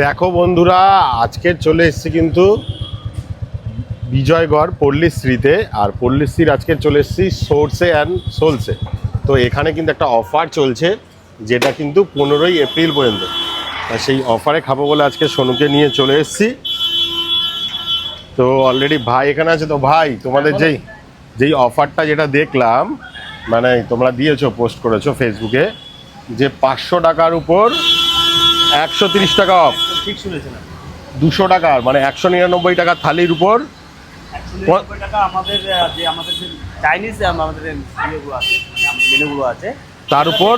দেখো বন্ধুরা, আজকে চলে এসেছি কিন্তু বিজয়গড় পল্লীশ্রীতে। আর পল্লীশ্রীর আজকে চলে এসেছি সোর্সে অ্যান্ড সোলসে। তো এখানে কিন্তু একটা অফার চলছে, যেটা কিন্তু 15ই এপ্রিল পর্যন্ত। সেই অফারে খাবো বলে আজকে সোনুকে নিয়ে চলে এসেছি। তো অলরেডি ভাই এখানে আছে। তো ভাই, তোমাদের যেই অফারটা যেটা দেখলাম, মানে তোমরা দিয়েছো, পোস্ট করেছো ফেসবুকে, যে 500 টাকার উপর 130 টাকা অফ। ঠিক শুনেছেন, 200 টাকার মানে 199 টাকা থালির উপর 199 টাকা আমাদের যে চাইনিজ আমাদের ইয়েগুলো আছে, মেনুগুলো আছে, তার উপর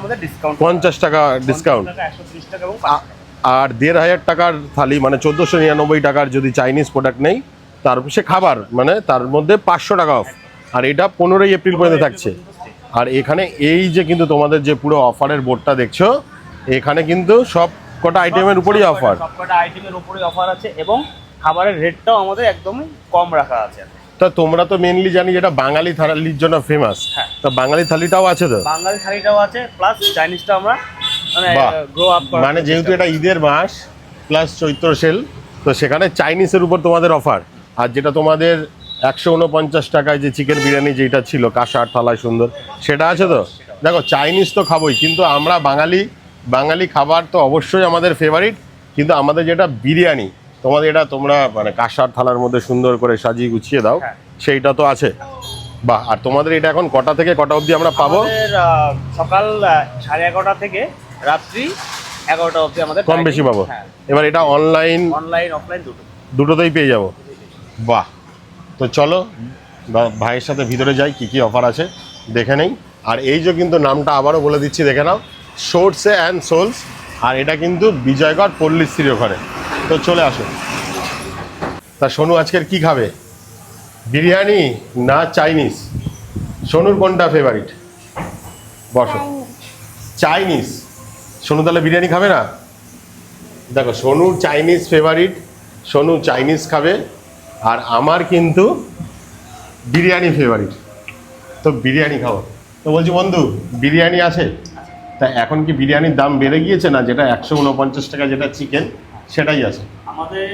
আমাদের ডিসকাউন্ট 50 টাকা ডিসকাউন্ট। 130 টাকা এবং আর 1500 টাকার থালি মানে 1499 টাকার যদি চাইনিজ প্রোডাক্ট নেই, তার উপর সে খাবার মানে তার মধ্যে 500 টাকা অফ। আর এটা 15ই এপ্রিল পর্যন্ত থাকছে। আর এখানে এই যে কিন্তু তোমাদের যে পুরো অফারের বোর্ডটা দেখছো, এখানে কিন্তু সব কটা আইটেমের উপরই অফার, সবকটা আইটেমের উপরই অফার আছে এবং খাবারের রেটটাও আমাদের একদমই কম রাখা আছে। তা তোমরা তো মেনলি জানি যেটা বাঙালি থালির জন্য ফেমাস। হ্যাঁ, তো বাঙালি থালিটাও আছে। তো বাঙালি থালিটাও আছে, প্লাস চাইনিজটা আমরা মানে গ্রো আপ করা, মানে যেহেতু এটা ঈদের মাস প্লাস চৈত্র সেল, তো সেখানে চাইনিজের উপর তোমাদের অফার। আর যেটা তোমাদের 149 টাকায় যে চিকেন বিরিয়ানি যেটা ছিল কাঁসার থালায় সুন্দর, সেটা আছে। তো দেখো, চাইনিজ তো খাবোই, কিন্তু আমরা বাঙালি খাবার তো অবশ্যই আমাদের ফেভারিট। কিন্তু আমাদের যেটা বিরিয়ানি, তোমাদের এটা তোমরা মানে কাঁসার থালার মধ্যে সুন্দর করে সাজিয়ে গুছিয়ে দাও, সেইটা তো আছে। বাহ। আর তোমাদের এটা এখন কটা থেকে কটা অবধি আমরা পাবো? সকাল 11:30 থেকে রাত্রি 11টা অবধি আমাদের কম বেশি পাবো। এবার এটা অনলাইন অফলাইন দুটোতেই পেয়ে যাবো। বাহ। তো চলো ভাইয়ের সাথে ভিতরে যাই, কি কি অফার আছে দেখে নেই। আর এই যে কিন্তু নামটা আবারও বলে দিচ্ছি, দেখে নাও, সোর্সে অ্যান্ড সোলস। আর এটা কিন্তু বিজয়গড় পল্লীশ্রীর ওখানে। তো চলে আসো। তা সোনু আজকের কি খাবে, বিরিয়ানি না চাইনিজ? সোনুর কোনটা ফেভারিট? বসো। চাইনিজ। সোনু তাহলে বিরিয়ানি খাবে না? দেখো, সোনুর চাইনিজ ফেভারিট, সোনু চাইনিজ খাবে। আর আমার কিন্তু বিরিয়ানি ফেভারিট, তো বিরিয়ানি খাবো। তো বলছি বন্ধু, বিরিয়ানি আছে? তা এখন কি বিরিয়ানির দাম বেড়ে গিয়েছে না? যেটা 149 টাকা যেটা চিকেন, সেটাই আছে? আমাদের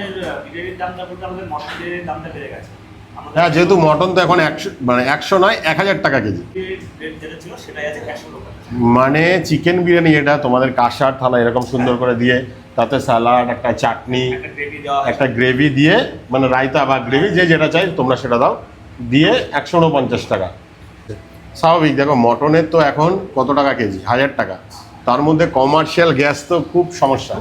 বিরিয়ানির দামটা বলতে আমাদের মটন বিরিয়ানির দামটা বেড়ে গেছে। হ্যাঁ, যেহেতু মটন তো এখন 100 মানে 100 নয় 1000 টাকা কেজি। রেট যেটা ছিল সেটাই আছে 100 টাকা। মানে চিকেন বিরিয়ানি এটা তোমাদের কাঁসার থালা এরকম সুন্দর করে দিয়ে, তাতে স্যালাড, একটা চাটনি, একটা গ্রেভি দিয়ে, মানে রায়তা বা গ্রেভি যে যেটা চাই তোমরা সেটা দাও, দিয়ে 149 টাকা। স্বাভাবিক। দেখো, মটনের তো এখন কত টাকা কেজি? 1000 টাকা। তার মধ্যে কমার্শিয়াল গ্যাস তো খুব সমস্যা।